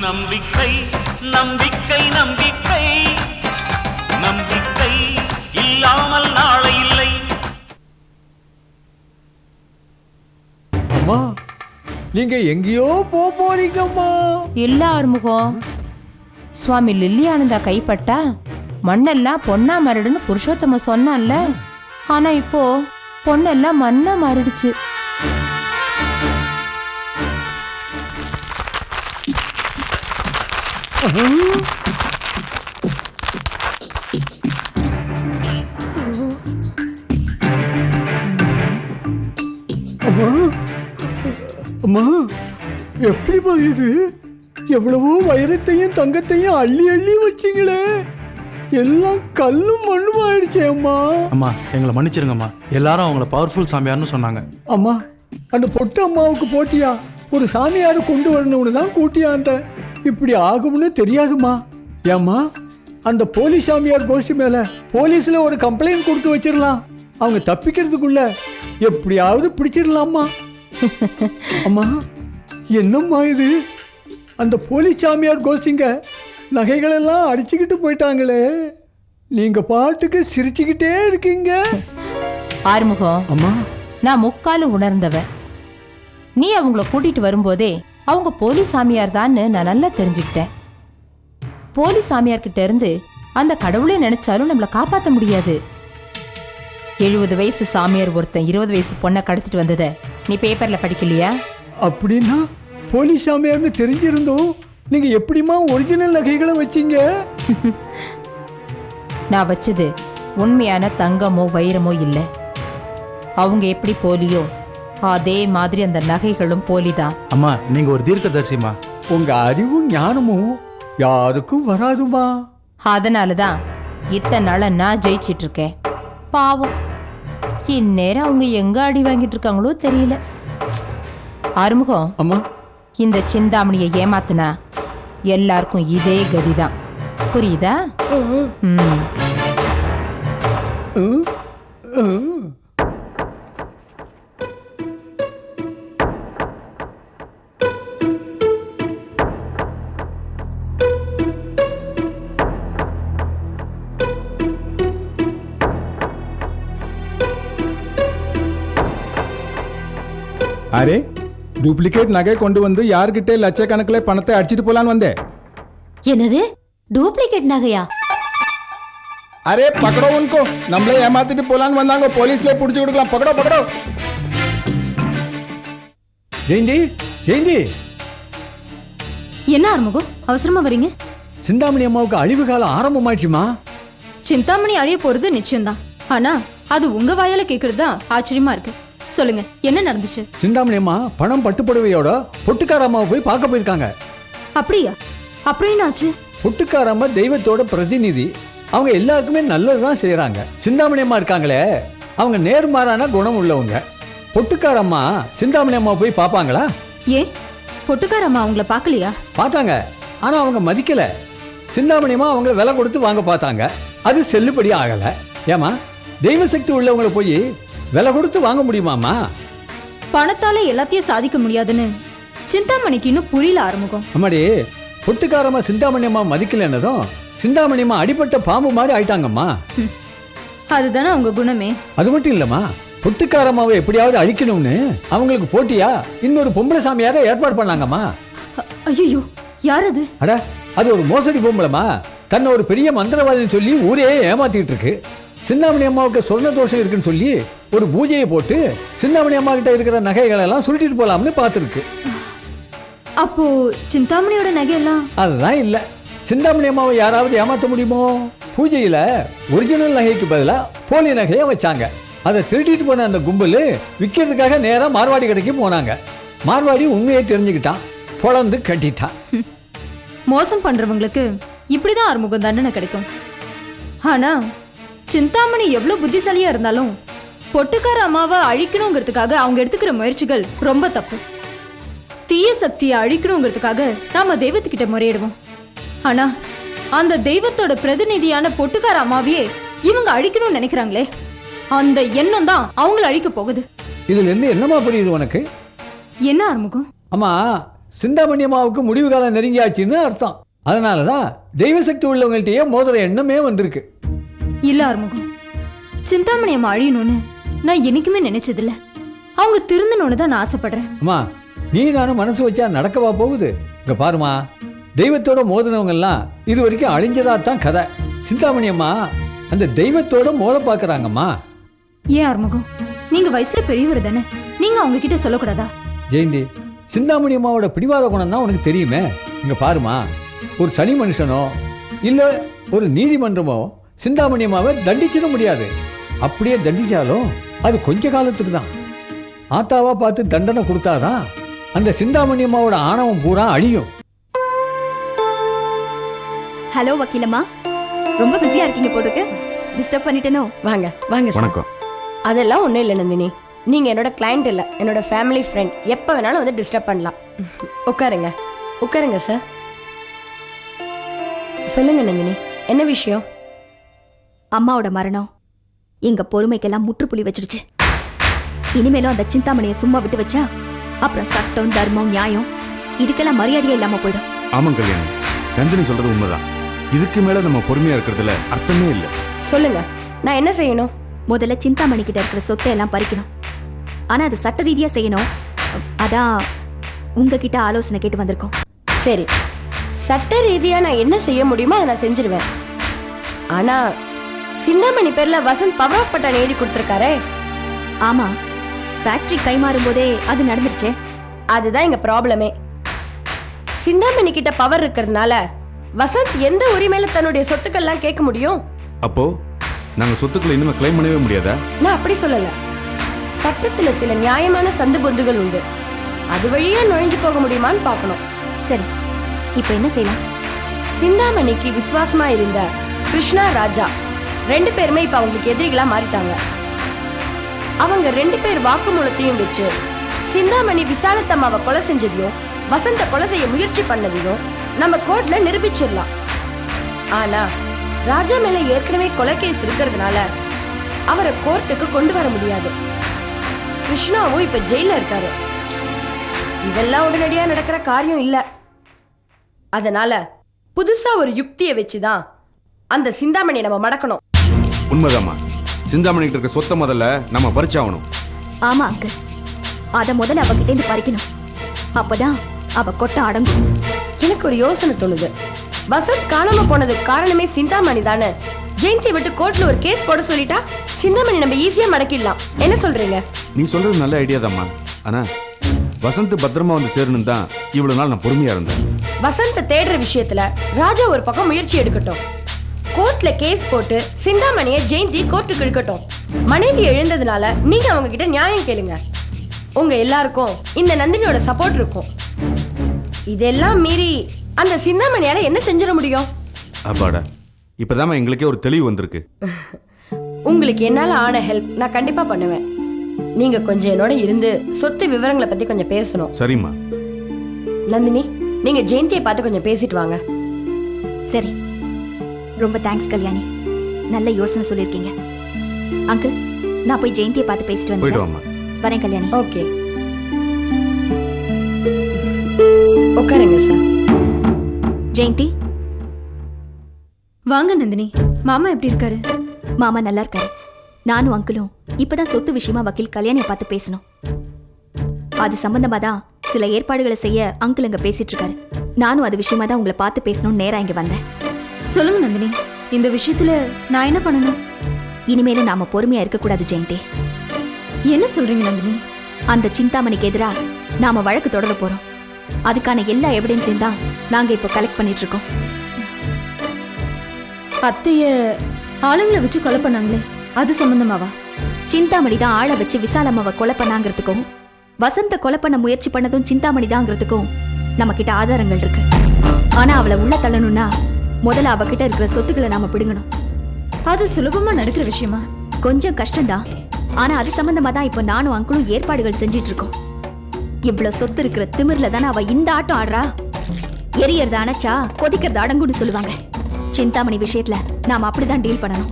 நம்பிக்கை நம்பிக்கை நம்பிக்கை நம்பிக்கை இல்லாமல் நாளை இல்லை. அம்மா நீங்க எங்கேயோ போறீங்கம்மா. இல்ல ஆறுமுகம், சுவாமி லில்லியானந்தா கைப்பட்டா மண்ணெல்லாம் பொன்னா மாறிடுன்னு புருஷோத்தம சொன்னான்ல. ஆனா இப்போ பொண்ணெல்லாம் மண்ணா மாறிடுச்சு. அம்மா எப்படிமா இது? எவ்வளவோ வைரத்தையும் தங்கத்தையும் அள்ளி அள்ளி வச்சிங்களே, எல்லாம் கல்லும் மண்ணும் ஆயிடுச்சே அம்மா. அம்மா எங்களை மன்னிச்சிருங்கம்மா, எல்லாரும் அவங்கள பவர்ஃபுல் சாமியார்னு சொன்னாங்க. அம்மா அந்த பொட்டு அம்மாவுக்கு போட்டியா ஒரு சாமியாரு கொண்டு வரணும்னு தான் கூட்டியாந்த. இப்படி ஆகும்னு தெரியாதுமா. ஏம்மா அந்த போலீஸ் சாமியார் கோஷ்டி மேல போலீஸ்ல ஒரு கம்ப்ளைண்ட் கொடுத்து வச்சிடலாம். அவங்க தப்பிக்கிறதுக்குள்ள எப்படியாவது பிடிச்சிடலாமா. அம்மா என்னம்மா இது? அந்த போலீஸ் சாமியார் கோஷ்டிங்க நகைகளெல்லாம் அடிச்சுக்கிட்டு போயிட்டாங்களே, நீங்க பாட்டுக்கு சிரிச்சுக்கிட்டே இருக்கீங்க. ஆறுமுகம், அம்மா நான் முக்காலும் உணர்ந்தவன். நீ அவங்கள கூட்டிட்டு வரும்போதே அவங்க போலீஸ் சாமியார் தான்னு நான் நல்லா தெரிஞ்சுக்கிட்டேன். போலீஸ் சாமியார் கிட்ட இருந்து அந்த கடவுளே நினைச்சாலும் நம்மளை காப்பாற்ற முடியாது. 70 வயசு சாமியார் ஒருத்தன் 20 வயசு பொண்ணை கடத்திட்டு வந்ததை நீ பேப்பர்ல படிக்கலையா? அப்படின்னா போலீஸ் சாமியார்னு தெரிஞ்சிருந்தோம் நீங்க எப்படிமா ஒரிஜினல் நகைகளை வச்சீங்க? நான் வச்சது உண்மையான தங்கமோ வைரமோ இல்லை. அவங்க எப்படி போலியோ அதே மாதிரி அந்த நகைகளும் போலிதான். அம்மா நீங்க ஒரு தீர்க்கதரிசிமா. உங்க அறிவும் ஞானமும் யாருக்கும் வராதுமா. அதனாலதான் இத்தனை நாள நான் ஜெயிச்சிட்டு இருக்கேன். பாவம், இந்நேரம் அவங்க எங்க அடி வாங்கிட்டு இருக்காங்களோ தெரியல. ஆறுமுகம், அம்மா இந்த சிந்தாமணியை ஏமாத்துனா எல்லாருக்கும் இதே கதிதான். புரியுதா? அரே டூப்ளிகேட் நகை கொண்டு வந்து யார்கிட்ட லட்சக்கணக்கில் பணத்தை அடிச்சிட்டு போலான்னு வந்தேன். என்னது டூப்ளிகேட் நகையா? அரே பக்கடோ உनको, நம்மளே ஏமாத்திட்டு போலான்னு வந்தாங்க, போலீஸ்ல புடிச்சு கொடுக்கலாம். பக்கடோ பக்கடோ. ஜெயந்தி ஜெயந்தி, என்ன ஆறுமுகம் அவசரமா வரீங்க? சிந்தாமணி அம்மாவுக்கு அழிவு காலம் ஆரம்பமாயிடுச்சுமா. சிந்தாமணி அழிய போறது நிச்சயம்தான். ஆனா அது உங்க வாயால கேக்குறது தான் ஆச்சரியமா இருக்கு. சொல்லுங்க, என்ன நடந்துச்சு? சிந்தாமணி அம்மா பணம் பட்டுப்புடவையோட பொட்டுக்கார அம்மாவை போய் பார்க்க போயிருக்காங்க. அப்படியா? அப்புறம் என்னாச்சு? பொட்டுக்கார அம்மா தெய்வத்தோட பிரதிநிதி. அவங்க எல்லாருக்குமே நல்லதுதான் செய்யறாங்க. சிந்தாமணி அம்மா இருக்காங்களே, அவங்க நேர்மாறான குணம் உள்ளவங்க. பொட்டுக்கார அம்மா சிந்தாமணி அம்மா போய் பார்ப்பாங்களா? ஏன் பொட்டுக்கார அம்மா அவங்கள பார்க்கலையா? பார்த்தாங்க, ஆனா அவங்க மதிக்கல. சிந்தாமணி அம்மா அவங்கள விலை கொடுத்து வாங்க பார்த்தாங்க, அது செல்லுபடி ஆகல. ஏமா தெய்வ சக்தி உள்ளவங்களை போய் விலை கொடுத்து வாங்க முடியுமாமா? பணத்தால எல்லாத்தையும் சாதிக்க முடியாதுன்னு சிந்தாமணிக்கு இன்னும் புரியல ஆறுமுகம். அம்மாடி, பொட்டுக்காரம்மா சிந்தாமணி அம்மா மதிக்கலன்னதும் சிந்தாமணி அம்மா அடிப்பட்ட பாம்பு மாதிரி ஆயிட்டாங்கம்மா. அதுதானே அவங்க குணமே. அது மட்டும் இல்லம்மா, பொட்டுக்காரம்மாவை எப்படியாவது அழிக்கணும்னு அவங்களுக்கு போட்டியா இன்னொரு பொம்பளை சாமியார ஏற்பாடு பண்ணாங்கம்மா. ஐயோ, யார் அது? அட, அது ஒரு மோசடி பொம்பளைமா. தன்னை ஒரு பெரிய மந்திரவாதின்னு சொல்லி ஊரே ஏமாத்திட்டு இருக்கு. சிந்தாமணி அம்மாவுக்கு சொர்ண தோஷம் இருக்குன்னு சொல்லி ஒரு பூஜையை போட்டு சிந்தாமணி அம்மா கிட்ட இருக்கிற நகைகள் எல்லாம் சுருட்டிட்டு போலாம்னு பார்த்துருக்கு. அப்போ சிந்தாமணியோட நகையெல்லாம்? அதுதான் இல்ல. சிந்தாமணி அம்மாவை யாராவது ஏமாற்ற முடியுமோ? பூஜையில ஒரிஜினல் நகைக்கு பதிலா போலி நகையை வச்சாங்க. அதை திருட்டிட்டு போன அந்த கும்பல் விற்கிறதுக்காக நேரா மார்வாடி கடைக்கு போனாங்க. மார்வாடி உண்மையை தெரிஞ்சுக்கிட்டான், பொழந்து கட்டிட்டான். மோசம் பண்றவங்களுக்கு இப்படிதான் ஆறுமுகம் தண்டனை கிடைக்கும். ஆனா சிந்தாமணி எவ்வளவு புத்திசாலியா இருந்தாலும் பொட்டுக்கார அம்மாவை அழிக்கணுங்கிறதுக்காக அவங்க எடுத்துக்கிற முயற்சிகள் ரொம்ப தப்பு. தீய சக்தியை அழிக்கணுங்கிறதுக்காக நாம தெய்வத்துக்கிட்ட முறையிடுவோம். ஆனா அந்த தெய்வத்தோட பிரதிநிதியான பொட்டுக்கார அம்மாவையே இவங்க அழிக்கணும்னு நினைக்கிறாங்களே, அந்த எண்ணம் தான் அவங்கள அழிக்க போகுது. இதுல இருந்து என்னமா புரியுது உனக்கு? என்ன ஆறுமுகம்? அம்மா, சிந்தாமணி அம்மாவுக்கு முடிவு காலம் நெருங்கியாச்சுன்னு அர்த்தம். அதனால தான் தெய்வ சக்தி உள்ளவங்கள்ட்டயே மோதிர எண்ணமே வந்திருக்கு. இல்ல ஆறுமுகம், சிந்தாமணி அம்மா அழியணும்னு நான் என்னைக்குமே நினைச்சதில்ல. அவங்க திருந்தணும்னு தான் நான் ஆசைப்படுறேன். அம்மா, நீ நானும் மனசு வச்சா நடக்கவா போகுது? இங்க பாருமா, தெய்வத்தோட மோதினவங்கெல்லாம் இது வரைக்கும் அழிஞ்சதா தான் கதை. சிந்தாமணி அம்மா அந்த தெய்வத்தோட மோத பார்க்கறாங்கம்மா. ஏன் ஆறுமுகம், நீங்க வயசுல பெரியவர் தானே, நீங்க அவங்க கிட்ட சொல்லக்கூடாதா? ஜெயந்தி, சிந்தாமணி அம்மாவோட பிடிவாத குணம் தான் உனக்கு தெரியுமே. இங்க பாருமா, ஒரு சனி மனுஷனோ இல்ல ஒரு நீதிமன்றமோ சிந்தாமணி அம்மாவை தண்டிச்சிட முடியாது. அப்படியே தண்டிச்சாலும் அது கொஞ்ச காலத்துக்கு தான். ஆத்தாவா பார்த்து தண்டனை கொடுத்தாதான் அந்த சிந்தாமணி அம்மாவோட ஆணவம் பூரா அழியும். ஹலோ வக்கீலம்மா, ரொம்ப பிஸியா இருக்கீங்க போட்டுக்கு. டிஸ்டர்ப் பண்ணிட்டேனோ? வாங்க வாங்க சார். வணக்கம். அதெல்லாம் ஒன்றும் இல்லை நந்தினி, நீங்கள் என்னோட கிளைண்ட் இல்லை, என்னோட ஃபேமிலி ஃப்ரெண்ட். எப்போ வேணாலும் வந்து டிஸ்டர்ப் பண்ணலாம். உட்காருங்க உட்காருங்க சார். சொல்லுங்க நந்தினி, என்ன விஷயம்? அம்மாவோட மரணம் எங்க பொறுமைக்கெல்லாம் முற்றுப்புள்ளி வச்சிடுச்சு. இனிமேலும் அந்த சிந்தாமணியை சும்மா விட்டு வச்சா அப்புறம் சட்டம், தர்மம், நியாயம் இதுக்கெல்லாம் மரியாதையே இல்லாம போயிடும். ஆமாம் கல்யாணி, நந்தினி சொல்றது உண்மைதான். இதுக்கு மேல நம்ம பொறுமையா இருக்கிறதுல அர்த்தமே இல்லை. சொல்லுங்க, நான் என்ன செய்யணும்? முதல்ல சிந்தாமணி கிட்ட இருக்கிற சொத்தை எல்லாம் பறிக்கணும். ஆனா அது சட்ட ரீதியா செய்யணும். அதான் உங்ககிட்ட ஆலோசனை கேட்டு வந்திருக்கோம். சரி, சட்ட ரீதியாக நான் என்ன செய்ய முடியுமோ அதை நான் செஞ்சிருவேன். ஆனா சிந்தாமணி பேர்ல வசந்த் பவர் ஆஃப் பட்டன் எழுதி கொடுத்துருக்காரே. ஆமா, ஃபேக்டரி கைமாறும் போதே அது நடந்துருச்சே. அதுதான் எங்க ப்ராப்ளமே. சிந்தாமணி கிட்ட பவர் இருக்கிறதுனால வசந்த் எந்த உரிமையில தன்னுடைய சொத்துக்கள்லாம் கேட்க முடியும்? அப்போ நாங்க சொத்துக்களை இனிமே கிளைம் பண்ணவே முடியாதா? நான் அப்படி சொல்லல. சட்டத்துல சில நியாயமான சந்து பொந்துகள் உண்டு, அது வழியா நுழைஞ்சு போக முடியுமான்னு பார்க்கணும். சரி, இப்போ என்ன செய்யலாம்? சிந்தாமணிக்கு விசுவாசமா இருந்த கிருஷ்ணா, ராஜா ரெண்டு பேருமே இப்ப அவங்களுக்கு எதிரிகளா மாறிட்டாங்க. அவங்க ரெண்டு பேர் வாக்குமூலத்தையும் வச்சு சிந்தாமணி விசாலத்தம்மாவை கொலை செஞ்சதையும் வசந்த கொலை செய்ய முயற்சி பண்ணதையும் நம்ம கோர்ட்ல நிரூபிச்சிடலாம். ஆனா ராஜா மேல ஏற்கனவே கொலை கேஸ் இருக்கிறதுனால அவரை கோர்ட்டுக்கு கொண்டு வர முடியாது. கிருஷ்ணாவும் இப்ப ஜெயில இருக்காரு. இதெல்லாம் உடனடியா நடக்கிற காரியம் இல்ல. அதனால புதுசா ஒரு யுக்தியை வச்சுதான் அந்த சிந்தாமணியை நம்ம மடக்கணும். உண்மைதாம்மா, சிந்தாமணி கிட்ட இருக்க சொத்தை முதல்ல நம்ம பறிச்சாகணும். ஆமா அங்கிள், அத முதல்ல அவகிட்ட இருந்து பறிக்கணும். அப்பதான் அவ கொட்ட அடங்கும். எனக்கு ஒரு யோசனை தோணுது. வசந்த் காணாம போனதுக்கு காரணமே சிந்தாமணி தானே. ஜெயந்தி விட்டு கோர்ட்ல ஒரு கேஸ் போட சொல்லிட்டா சிந்தாமணி நம்ம ஈஸியா மடக்கிடலாம். என்ன சொல்றீங்க? நீ சொல்றது நல்ல ஐடியா தாம்மா. ஆனா வசந்த் பத்திரமா வந்து சேரணும் தான் இவ்வளவு நாள் நான் பொறுமையா இருந்தேன். வசந்த தேடுற விஷயத்துல ராஜா ஒரு பக்கம் முயற்சி எடுக்கட்டும். கோர்ட்ல கேஸ் போட்டு சிந்தாமணியை ஜெயந்தி கோர்ட்டுக்கு இழுக்கட்டும். மனைவி எழுந்ததுனால நீங்க அவங்க கிட்ட நியாயம் கேளுங்க. உங்க எல்லாருக்கும் இந்த நந்தினியோட சப்போர்ட் இருக்கும். இதெல்லாம் மீறி அந்த சிந்தாமணியால என்ன செஞ்சிட முடியும்? அப்பாடா, இப்பதாம்மா எங்களுக்கே ஒரு தெளிவு வந்திருக்கு. உங்களுக்கு என்னால ஆன ஹெல்ப் நான் கண்டிப்பா பண்ணுவேன். நீங்க கொஞ்சம் என்னோட இருந்து சொத்து விவரங்களை பத்தி கொஞ்சம் பேசணும். சரிம்மா. நந்தினி, நீங்க ஜெயந்தியை பார்த்து கொஞ்சம் பேசிட்டு வாங்க. சரி, ரொம்ப தேங்க்ஸ் கல்யாணி, நல்ல யோசனை சொல்லியிருக்கீங்க. அங்கிள், நான் போய் ஜெயந்தியை பார்த்து பேசிட்டு போயிட்டு வந்து வாம்மா. வரேன் கல்யாணி. ஓகே, உட்காருங்க சார். ஜெயந்தி, வாங்க நந்தினி. மாமா எப்படி இருக்காரு? மாமா நல்லா இருக்காரு. நானும் அங்கிளும் இப்பதான் சொத்து விஷயமா வக்கீல் கல்யாணியை பார்த்து பேசணும். அது சம்பந்தமா தான் சில ஏற்பாடுகளை செய்ய அங்கிள் இங்க பேசிட்டு இருக்காரு. நானும் அது விஷயமா தான் உங்களை பார்த்து பேசணும்னு நேரா இங்க வந்தேன். சொல்லுங்க நந்தினி, இந்த விஷயத்துல நான் என்ன பண்ணணும்? இனிமேலும் நாம பொறுமையா இருக்கக்கூடாது ஜெயந்தி. என்ன சொல்றீங்க நந்தினி? அந்த சிந்தாமணிக்கு எதிரா நாம வழக்கு தொடர போறோம். அதுக்கான எல்லா எவிடன்ஸையும் தான் நாங்க இப்போ கலெக்ட் பண்ணிட்டு இருக்கோம். அத்தைய ஆளுங்களை வச்சு கொலை பண்ணாங்களே, அது சம்பந்தமாவா? சிந்தாமணி தான் ஆளை வச்சு விசாலம்மாவை கொலை பண்ணாங்கிறதுக்கும் வசந்த கொலை பண்ண முயற்சி பண்ணதும் சிந்தாமணி தாங்கிறதுக்கும் நம்ம கிட்ட ஆதாரங்கள் இருக்கு. ஆனா அவளை உள்ள தள்ளணும்னா முதல்ல அவகிட்ட இருக்கிற சொத்துக்களை நாம பிடுங்கணும். அது சுலபமா நடக்கிற விஷயமா? கொஞ்சம் கஷ்டம்தான். ஆனா அது சம்பந்தமா தான் இப்போ நானும் அங்கிளும் ஏற்பாடுகள் செஞ்சிட்டு இருக்கோம். இவ்வளவு சொத்து இருக்கிற திமிர்ல தானே அவ இந்த ஆட்டம் ஆடுறா. எரியறது அணைச்சா கொதிக்கிறது அடங்குன்னு சொல்லுவாங்க. சிந்தாமணி விஷயத்துல நாம அப்படிதான் டீல் பண்ணணும்.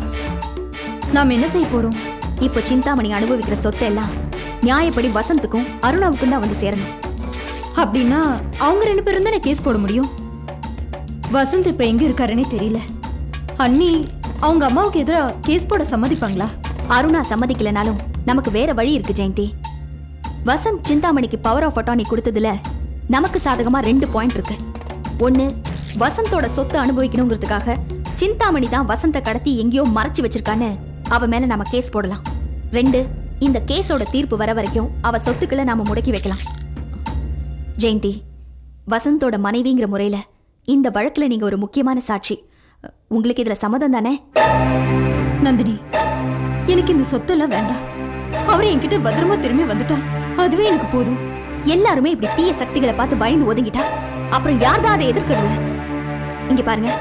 நாம என்ன செய்ய போறோம்? இப்போ சிந்தாமணி அனுபவிக்கிற சொத்தை எல்லாம் நியாயப்படி வசந்துக்கும் அருணாவுக்கும் தான் வந்து சேரணும். அப்படின்னா அவங்க 2 பேரும் தானே கேஸ் போட முடியும். வசந்த் இப்ப எங்க இருக்காருன்னே தெரியல. அண்ணி அவங்க அம்மாவுக்கு எதிராக கேஸ் போட சம்மதிப்பாங்களா? அருணா சம்மதிக்கலனாலும் நமக்கு வேற வழி இருக்கு ஜெயந்தி. வசந்த் சிந்தாமணிக்கு பவர் ஆஃப் அட்டார்னி கொடுத்ததுல நமக்கு சாதகமா 2 பாயிண்ட் இருக்கு. ஒன்னு, வசந்தோட சொத்து அனுபவிக்கணுங்கிறதுக்காக சிந்தாமணி தான் வசந்த கடத்தி எங்கேயோ மறைச்சு வச்சிருக்கான்னு அவ மேல நாம கேஸ் போடலாம். 2, இந்த கேஸோட தீர்ப்பு வர வரைக்கும் அவ சொத்துக்களை நாம முடக்கி வைக்கலாம். ஜெயந்தி, வசந்தோட மனைவிங்கிற முறையில இந்த வழக்குல நீங்க ஒரு முக்கியமான சாட்சி. உங்களுக்கு இதுல சம்மதம் தானே? நந்தினி, எனக்கு இந்த சொத்தெல்லாம் வேண்டாம். அவரை என்கிட்ட பத்திரமா திரும்பி வந்துட்டா அதுவே எனக்கு போதும். எல்லாருமே இப்படி தீய சக்திகளை பார்த்து பயந்து ஒதுங்கிட்டா அப்புறம் யார் தான் அதை எதிர்க்கிறது? இங்க பாருங்க,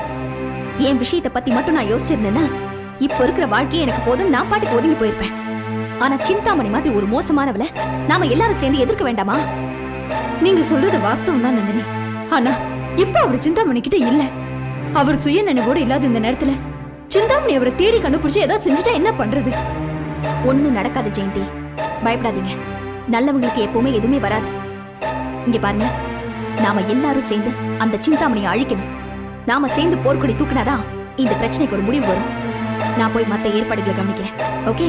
என் விஷயத்தை பத்தி மட்டும் நான் யோசிச்சிருந்தேன்னா இப்ப இருக்கிற வாழ்க்கையை எனக்கு போதும், நான் பாட்டுக்கு ஒதுங்கி போயிருப்பேன். ஆனா சிந்தாமணி மாதிரி ஒரு மோசமானவளை நாம எல்லாரும் சேர்ந்து எதிர்க்க வேண்டாமா? நீங்க சொல்றது வாஸ்தவம் தான் நந்தினி. ஆனா இப்ப அவர் சிந்தாமணி கிட்ட இல்ல. அவர் சுய நினைவோடு இல்லாத இந்த நேரத்துல சிந்தாமணி அவரை தேடி கண்டுபிடிச்சு ஏதாவது செஞ்சுட்டா என்ன பண்றது? ஒண்ணும் நடக்காது ஜெயந்தி, பயப்படாதீங்க. நல்லவங்களுக்கு எப்பவுமே எதுவுமே வராது. இங்க பாருங்க, நாம எல்லாரும் சேர்ந்து அந்த சிந்தாமணியை அழிக்கணும். நாம சேர்ந்து போர்க்கொடி தூக்கினாதான் இந்த பிரச்சனைக்கு ஒரு முடிவு வரும். நான் போய் மத்த ஏற்பாடுகளை கவனிக்கிறேன். ஓகே?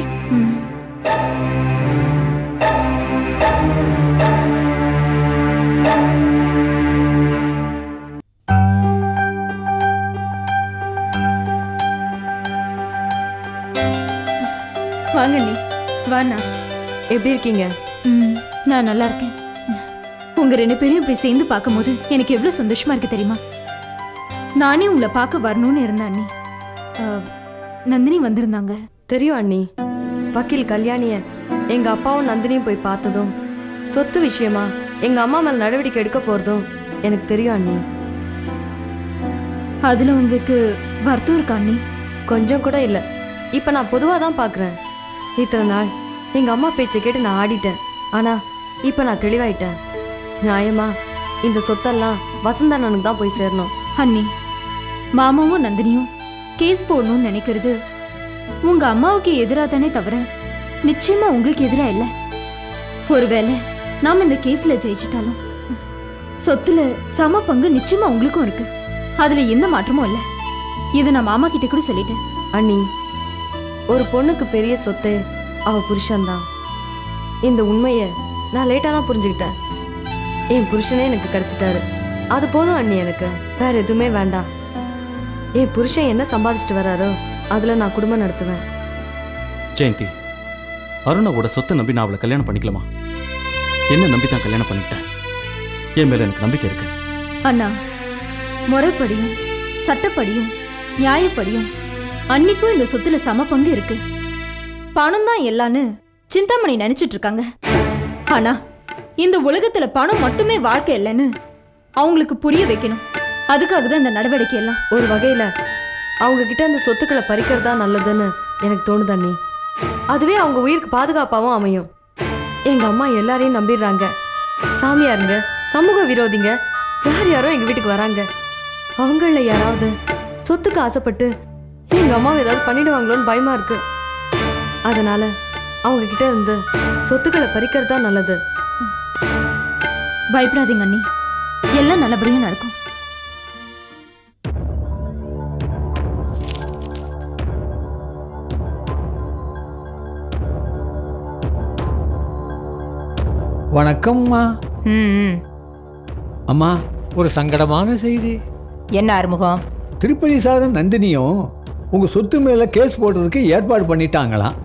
வாங்க நீ வாண்ணா. எப்படி இருக்கீங்க? நான் நல்லா இருக்கேன். உங்க 2 பேரையும் இப்படி சேர்ந்து பார்க்கும்போது எனக்கு எவ்வளவு சந்தோஷமா இருக்கு தெரியுமா? நானே உங்களை பார்க்க வரணும்னு இருந்தேன் அண்ணி. நந்தினி வந்திருந்தாங்க. தெரியும் அண்ணி. வக்கீல் கல்யாணிய எங்க அப்பாவும் நந்தினியும் போய் பார்த்ததும் சொத்து விஷயமா எங்க அம்மா மேல நடவடிக்கை எடுக்க போறதும் எனக்கு தெரியும் அண்ணி. அதுல உங்களுக்கு வருத்தம் இருக்கா அண்ணி? கொஞ்சம் கூட இல்ல. இப்ப நான் பொதுவா தான் பாக்குறேன். இத்தனை நாள் எங்க அம்மா பேச்சை கேட்டு நான் ஆடிட்டேன். ஆனா இப்ப நான் தெளிவாயிட்டேன். நியாயமா இந்த சொத்தெல்லாம் வசந்தண்ணனுக்கு தான் போய் சேரணும். அண்ணி, மாமாவும் நந்தினியும் கேஸ் போடணும்னு நினைக்கிறது உங்க அம்மாவுக்கு எதிராக தானே தவிர நிச்சயமா உங்களுக்கு எதிரா இல்ல. ஒருவேளை நாம இந்த கேஸ்ல ஜெயிச்சிட்டாலும் சொத்துல சம பங்கு நிச்சயமா உங்களுக்கும் இருக்கு. அதுல எந்த மாற்றமும் இல்ல. இதை நான் மாமா கிட்ட கூட சொல்லிட்டேன். அண்ணி, ஒரு பொண்ணுக்கு பெரிய சொத்து அவ புருஷன்தான். இந்த உண்மைய நான் லேட்டா தான் புரிஞ்சுக்கிட்டேன். என் புருஷனே எனக்கு கிடைச்சிட்டாரு. அது போதும் அண்ணி. எனக்கு வேற எதுவுமே வேண்டாம். என் புருஷன் என்ன சம்பாதிச்சுட்டு வராரோ அதுல நான் குடும்பம் நடத்துவேன். ஜெயந்தி, அருணாவோட சொத்தை நம்பி நான் அவளை கல்யாணம் பண்ணிக்கலாமா? என்ன நம்பி தான் கல்யாணம் பண்ணிக்கிட்டேன். என் மேல எனக்கு நம்பிக்கை இருக்கு. அண்ணா, முறைப்படியும் சட்டப்படியும் நியாயப்படியும் அன்னிக்கும் இந்த சொத்துல சம பங்கு இருக்கு. பணம் தான் எல்லான்னு சிந்தாமணி நினைச்சிட்டு இருக்காங்க. ஆனா இந்த உலகத்துல பணம் மட்டுமே வாழ்க்கை இல்லைன்னு அவங்களுக்கு புரிய வைக்கணும். அதுக்காக தான் இந்த நடவடிக்கை எல்லாம். ஒரு வகையில அவங்க கிட்ட அந்த சொத்துக்களை பறிக்கிறதா நல்லதுன்னு எனக்கு தோணுது அண்ணி. அதுவே அவங்க உயிருக்கு பாதுகாப்பாகவும் அமையும். எங்க அம்மா எல்லாரையும் நம்பிடுறாங்க. சாமியாருங்க, சமூக விரோதிங்க, யார் யாரோ எங்க வீட்டுக்கு வராங்க. அவங்கள யாராவது சொத்துக்கு ஆசைப்பட்டு எங்க அம்மாவை ஏதாவது பண்ணிடுவாங்களோன்னு பயமா இருக்கு. அதனால அவங்க கிட்ட இருந்து சொத்துக்களை பறிக்கிறது தான் நல்லது. பயப்படாதீங்க அண்ணி, எல்லாம் நல்லபடியா நடக்கும். வணக்கம்மா. ம். அம்மா, ஒரு சங்கடமான செய்தி. என்ன ஆறுமுகம்? திருப்பதி சாரும் நந்தினியும் உங்க சொத்து மேல கேஸ் போடுறதுக்கு ஏற்பாடு பண்ணிட்டாங்களாம்.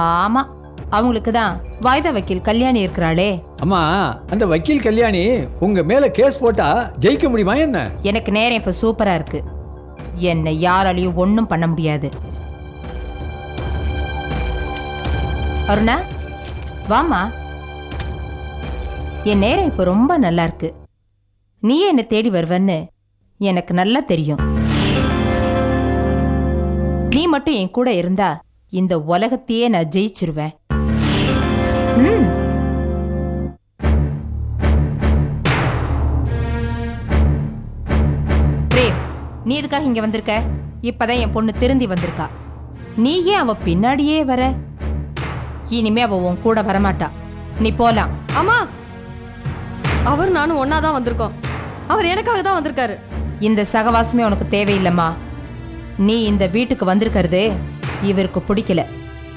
ஆமா, அவங்களுக்கு தான் வாய்தா வக்கீல் கல்யாணி இருக்கிறாளே. அம்மா, அந்த வக்கீல் கல்யாணி உங்க மேல கேஸ் போட்டா ஜெயிக்க முடியுமா என்ன? எனக்கு நேரம் இப்ப சூப்பரா இருக்கு. என்னை யாராலையும் ஒன்றும் பண்ண முடியாது. அருணா, வாமா. என் நேரம் இப்ப ரொம்ப நல்லா இருக்கு. நீயே என்னை தேடி வருவன்னு எனக்கு நல்லா தெரியும். நீ மட்டும் என் கூட இருந்தா இந்த உலகத்தையே நான் ஜெயிச்சிருவேன். பிரேம், நீ எதுக்காக இங்க வந்திருக்க? இப்பதான் என் பொண்ணு திருந்தி வந்திருக்கா. நீ ஏன் அவ பின்னாடியே வர? இனிமே அவ உன் கூட வரமாட்டா. நீ போலாம். அம்மா, அவர் நானும் ஒன்னா தான் வந்திருக்கோம். அவர் எனக்காக தான் வந்திருக்காரு. இந்த சகவாசமே உனக்கு தேவையில்லைம்மா. நீ இந்த வீட்டுக்கு வந்திருக்கிறது இவருக்கு பிடிக்கல.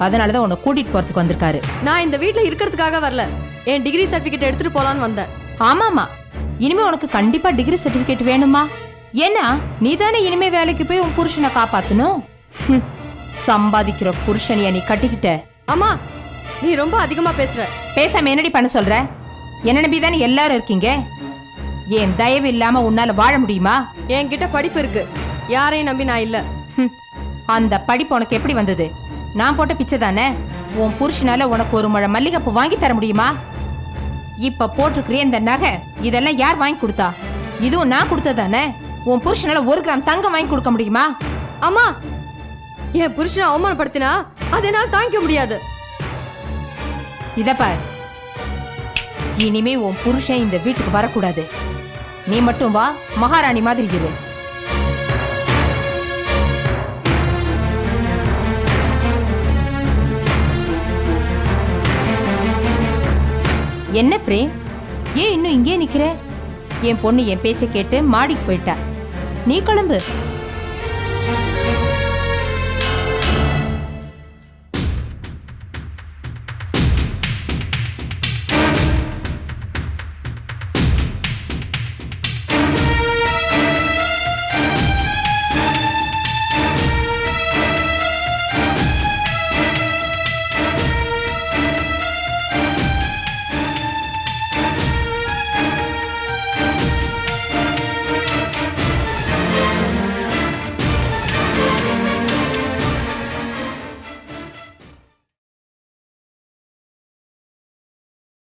அதனாலதான் உன்னை கூட்டிட்டு போறதுக்கு வந்திருக்காரு. நான் இந்த வீட்ல இருக்கிறதுக்காக வரல. என் டிகிரி சர்டிபிகேட் எடுத்துட்டு போலான்னு வந்தேன். ஆமாமா, இனிமே உனக்கு கண்டிப்பா டிகிரி சர்டிபிகேட் வேணுமா? ஏன்னா நீ தானே இனிமே வேலைக்கு போய் உன் புருஷனை காப்பாத்தணும். சம்பாதிக்கிற புருஷனைய நீ கட்டிக்கிட்ட. அம்மா, நீ ரொம்ப அதிகமா பேசுற. பேசாம என்னடி பண்ண சொல்ற? என்ன நம்பி தானே எல்லாரும் இருக்கீங்க. ஏன் தயவு இல்லாம உன்னால வாழ முடியுமா? என்கிட்ட படிப்பு இருக்கு, யாரையும் நம்பி நான் இல்ல. அந்த படிப்பு உனக்கு எப்படி வந்தது? நான் போட்ட பிச்சை தானே. உன் புருஷனால உனக்கு ஒரு முழம் மல்லிகைப்பூ வாங்கி தர முடியுமா? இப்ப போட்டிருக்கிற இந்த நகை இதெல்லாம் யார் வாங்கி கொடுத்தா? இதுவும் நான் கொடுத்ததானே. உன் புருஷனால 1 கிராம் தங்கம் வாங்கி கொடுக்க முடியுமா? அம்மா, என் புருஷனை அவமானப்படுத்தினா அதை என்னால் தாங்கிக்க முடியாது. இத பார், இனிமே உன் புருஷன் இந்த வீட்டுக்கு வரக்கூடாது. நீ மட்டும் வா, மகாராணி மாதிரி இரு. என்ன பிரேம், ஏன் இன்னும் இங்கே நிக்கிற? என் பொண்ணு என் பேச்சை கேட்டு மாடிக்கு போயிட்டா. நீ கிளம்பு.